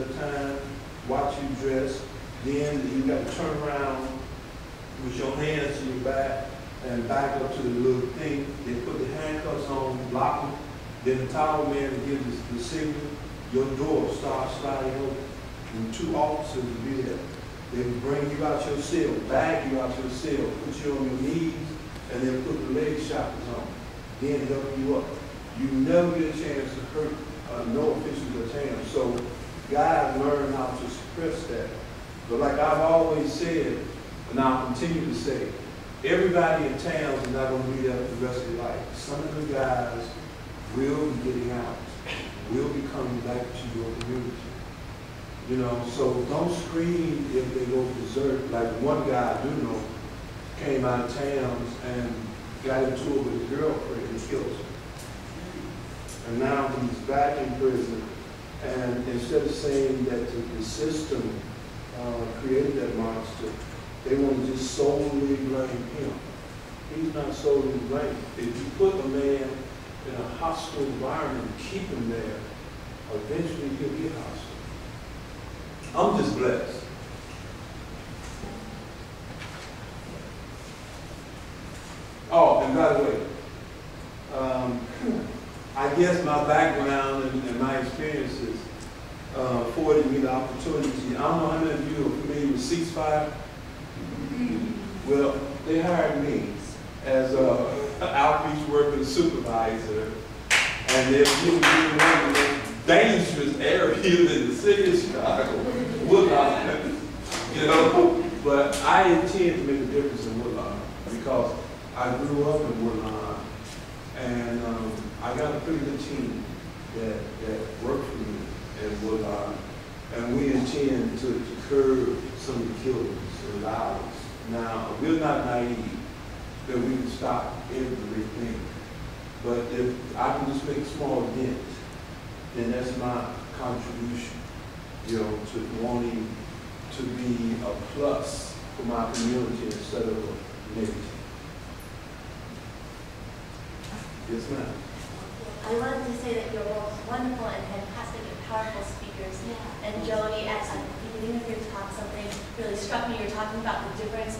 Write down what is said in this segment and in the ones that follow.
at a time, watch you dress. Then you got to turn around with your hands to your back and back up to the little thing. They put the handcuffs on, lock them. Then the towel man gives the signal. Your door starts sliding open. And 2 officers will be there. They will bring you out your cell, bag you out your cell, put you on your knees, and then put the leg shackles on. Then help you up. You never get a chance to hurt no officials or town. So guys learn how to suppress that. But like I've always said, and I'll continue to say, everybody in towns is not going to be there for the rest of their life. Some of the guys will be getting out, will be coming back to your community. You know, so don't scream if they go berserk. Like one guy I do know came out of towns and got into it with his girlfriend and killed her. And now he's back in prison. And instead of saying that the system created that monster, they want to just solely blame him. He's not solely blamed. If you put a man in a hostile environment and keep him there, eventually he'll get hostile. I'm just blessed. Oh, and by the way, I guess my background and my experiences afforded me the opportunity. I don't know how many of you are familiar with ceasefire. Well, they hired me as an outreach worker supervisor, and they're giving me one of the most dangerous areas in the city of Chicago, Woodlawn. You know, but I intend to make a difference in Woodlawn because I grew up in Woodlawn, and I got a pretty good team that worked for me in Woodlawn, and we intend to curb some of the killings and violence. Now, we're not naive that we can stop everything, but if I can just make a small dent, then that's my contribution, you know, to wanting to be a plus for my community instead of a negative. Yes, ma'am. I wanted to say that you're both wonderful and fantastic and powerful speakers. Yeah. And Joni, at the beginning of your talk, something really struck me. You're talking about the difference,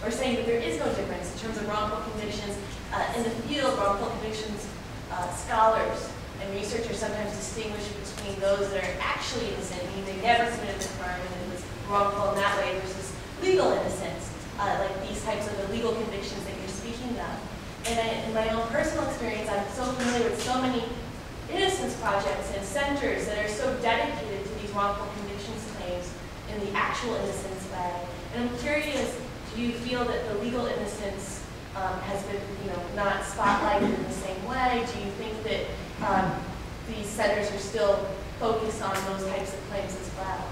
or saying that there is no difference in terms of wrongful convictions. In the field, wrongful convictions scholars and researchers sometimes distinguish between those that are actually innocent, meaning they never committed the crime and it was wrongful in that way, versus legal innocence, like these types of illegal convictions that you're speaking of. And in my own personal experience, I'm so familiar with so many innocence projects and centers that are so dedicated to these wrongful convictions claims in the actual innocence way. And I'm curious, do you feel that the legal innocence has been, not spotlighted in the same way? Do you think that these centers are still focused on those types of claims as well?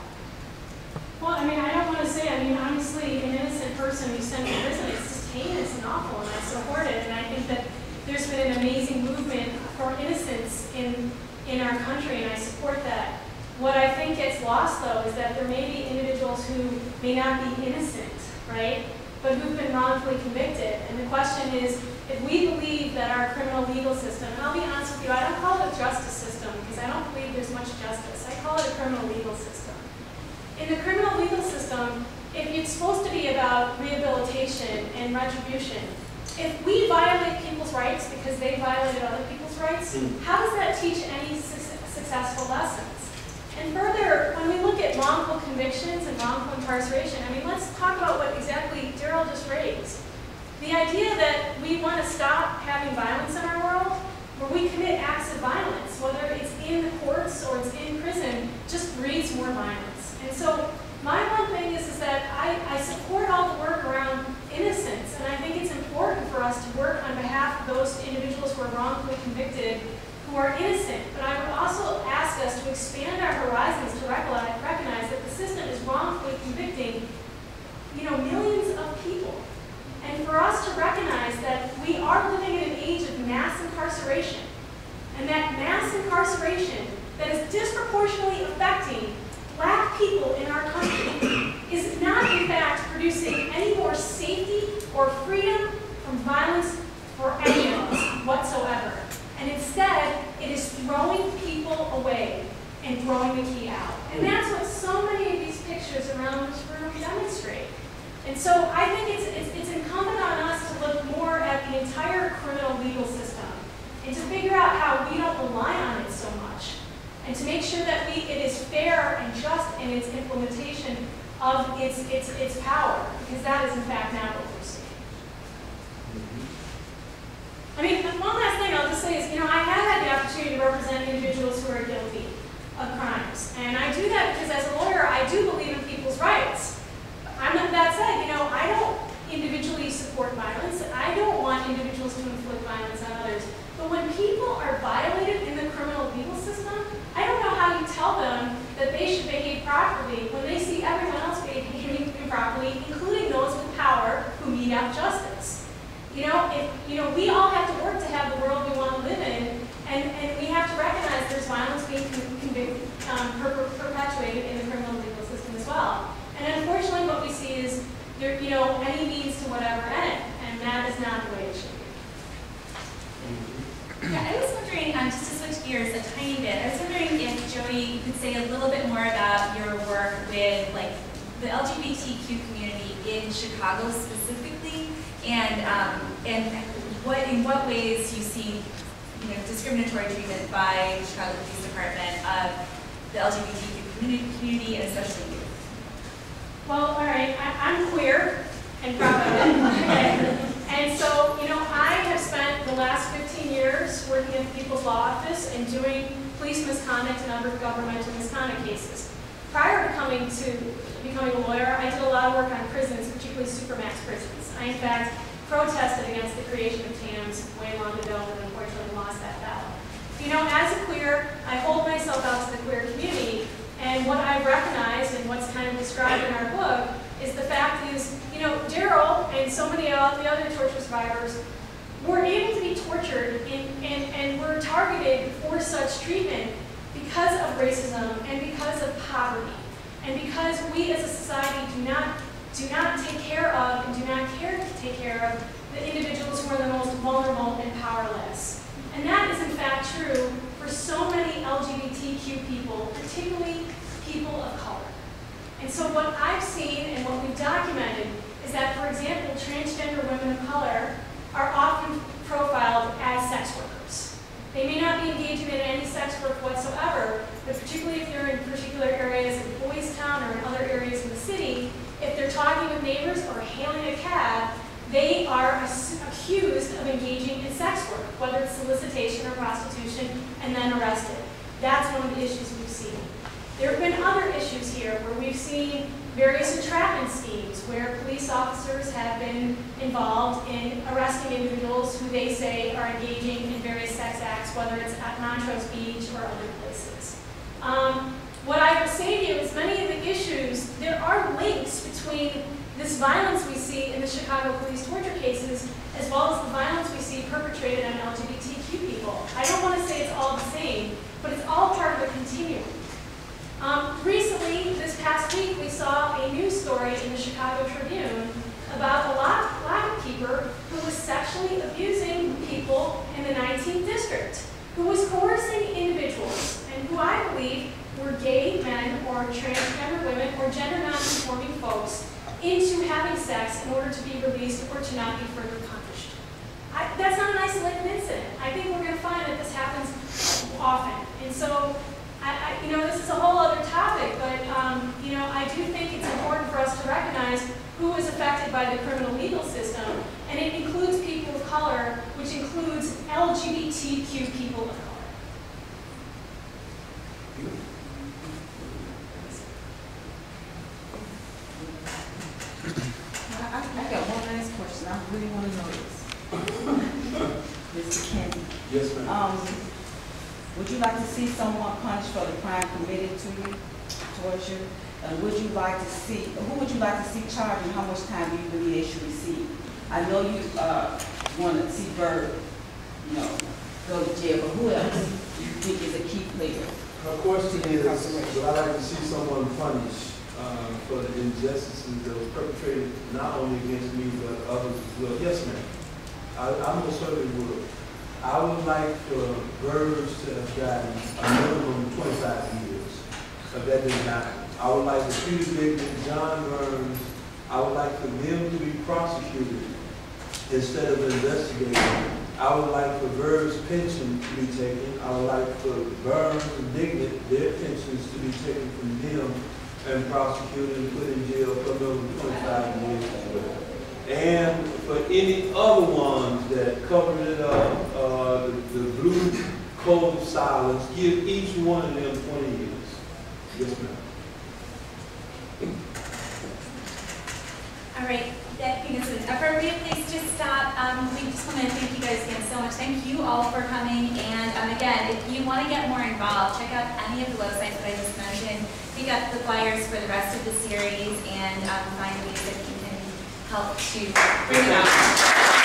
Well, I don't want to say, honestly, an innocent person who's sent to prison is just heinous and awful, and I support it. And I think that there's been an amazing movement for innocence in our country, and I support that. What I think gets lost, though, is that there may be individuals who may not be innocent, right, but who've been wrongfully convicted. And the question is, if we believe that our criminal legal system, and I'll be honest with you, I don't call it a justice system because I don't believe there's much justice. I call it a criminal legal system. In the criminal legal system, if it's supposed to be about rehabilitation and retribution, if we violate people's rights because they violated other people's rights, how does that teach any successful lessons? And further, when we look at wrongful convictions and wrongful incarceration, let's talk about what exactly Daryl just raised. The idea that we want to stop having violence in our world, where we commit acts of violence, whether it's in the courts or it's in prison, just breeds more violence. And so my one thing is that I support all the work around innocence, and I think it's important for us to work on behalf of those individuals who are wrongfully convicted, who are innocent. But I would also ask us to expand our horizons to recognize that the system is wrongfully convicting, millions of people. And for us to recognize that we are living in an age of mass incarceration, and that mass incarceration that is disproportionately affecting Black people in our country is not, in fact, producing any more safety or freedom from violence for any of us whatsoever. And instead, it is throwing people away and throwing the key out. And that's what so many of these pictures around this room demonstrate. And so I think it's incumbent on us to look more at the entire criminal legal system and to figure out how we don't rely on it so much, and to make sure that it is fair and just in its implementation of its power, because that is in fact not what we're seeing. I mean, one last thing I'll just say is, I have had the opportunity to represent individuals who are guilty of crimes, and I do that because as a lawyer, I do believe in people's rights. That said, I don't individually support violence. I don't want individuals to inflict violence on others. But when people are violated in the criminal legal system, I don't know how you tell them that they should behave properly when they see everyone else behaving improperly, including those with power who mete out justice. We all have to work to have the world we want to live in, and we have to recognize there's violence being perpetuated in the criminal legal system as well. And unfortunately, what we see is any means to whatever end, and that is not the way it should be. Yeah, I was wondering, just to switch gears a tiny bit, I was wondering if, Jody, you could say a little bit more about your work with, the LGBTQ community in Chicago specifically, and in what ways you see, discriminatory treatment by the Chicago Police Department of the LGBTQ community, and especially youth. Well, all right, I'm queer and proud of it. Okay. And so, I have spent the last 15 years working at the People's Law Office and doing police misconduct and other governmental misconduct cases. Prior to becoming a lawyer, I did a lot of work on prisons, particularly supermax prisons. I, in fact, protested against the creation of TAMs way long ago and unfortunately lost that battle. As a queer, I hold myself out to the queer community, and what I've recognized and what's kind of described in our book is the fact is, Daryl and so many of the other torture survivors were able to be tortured and were targeted for such treatment because of racism and because of poverty, and because we as a society do not take care of and do not care to take care of the individuals who are the most vulnerable and powerless. And that is in fact true for so many LGBTQ people, particularly people of color. And so what I've seen and what we've documented is that, for example, transgender women of color are often profiled as sex workers. They may not be engaging in any sex work whatsoever, but particularly if they're in particular areas in Boys Town or in other areas in the city, if they're talking with neighbors or hailing a cab, they are accused of engaging in sex work, whether it's solicitation or prostitution, and then arrested. That's one of the issues we've seen. There have been other issues here where we've seen various entrapment schemes where police officers have been involved in arresting individuals who they say are engaging in various sex acts, whether it's at Montrose Beach or other places. What I will say to you is many of the issues, there are links between this violence we see in the Chicago police torture cases as well as the violence we see perpetrated on LGBTQ people. I don't want to say it's all the same, but it's all part of a continuum. Recently, this past week, we saw a news story in the Chicago Tribune about a lock keeper who was sexually abusing people in the 19th district, who was coercing individuals, and who I believe were gay men or transgender women or gender non-conforming folks into having sex in order to be released or to not be further punished. That's not an isolated incident. I think we're going to find that this happens often. And so, this is a whole other topic, but, I do think it's important for us to recognize who is affected by the criminal legal system, and it includes people of color, which includes LGBTQ people of color. I got one last question. I really want to know this. Mr. Kennedy. Yes, ma'am. Would you like to see someone punished for the crime committed to you, towards you? And who would you like to see charged, and how much time do you believe they should receive? I know you want to see Bird, go to jail, but who else do you think is a key player? My question is, would I like to see someone punished for the injustices that were perpetrated not only against me, but others as well? Yes, ma'am. I most certainly would. I would like for Birds to have gotten a minimum of 25 years. if that didn't happen. I would like for Peter Bigman, John Burns, I would like for them to be prosecuted instead of investigated. I would like for Bird's pension to be taken. I would like for Burns and Dignit, their pensions to be taken from them and prosecuted and put in jail for another 25 years as well. And for any other ones that covered it up, the blue code of silence, give each one of them 20 years. Yes, ma'am. All right, I think it's an appropriate place to stop. We just want to thank you guys again so much. Thank you all for coming. And again, if you want to get more involved, check out any of the websites that I just mentioned. Pick up the flyers for the rest of the series and find ways that you can help to bring about.